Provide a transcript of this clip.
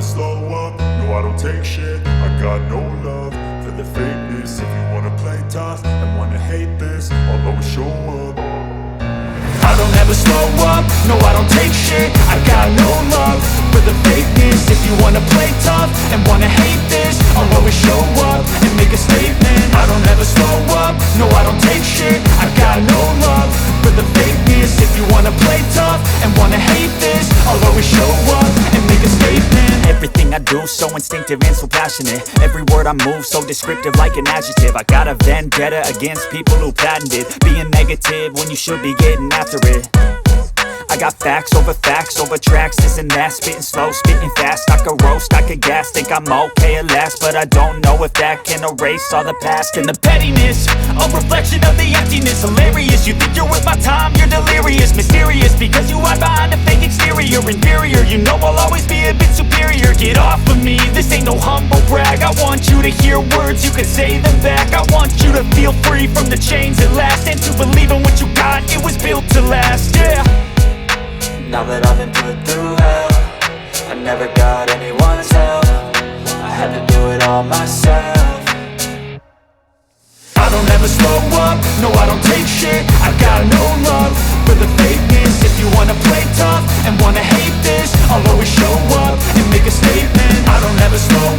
slow up, no I don't take shit. I got no love for the fakeness. If you wanna play tough and wanna hate this, I'll always show up. I don't ever slow up, no I don't take shit. I got no love for the fakeness. If you wanna play tough and wanna hate this, I'll always show up and make a statement. I don't ever slow up, no I don't take shit. I got no love for the fakeness. If you wanna play tough and wanna hate this, I'll always show up and make a statement. Everything I do so instinctive and so passionate. Every word I move so descriptive like an adjective. I got a vendetta against people who patented being negative when you should be getting after it. I got facts over tracks, this and that. Spitting slow, spitting fast, I could roast, I could gas. Think I'm okay at last, but I don't know if that can erase all the past. And the pettiness, a reflection of the emptiness. Hilarious, you think you're worth my time, you're delirious. Mysterious, because you hide behind a fake exterior. Inferior, you know I'll always be a bit superior. Get off of me, this ain't no humble brag. I want you to hear words, you can say them back. I want you to feel free from the chains at last, and to believe in what you got, it was built to last, yeah. Now that I've been put through hell, I never got anyone's help. I had to do it all myself. I don't ever slow up, no I don't take shit. I got no love for the fakeness. If you wanna play tough and wanna hate this, I'll always show up and make a statement. I don't ever slow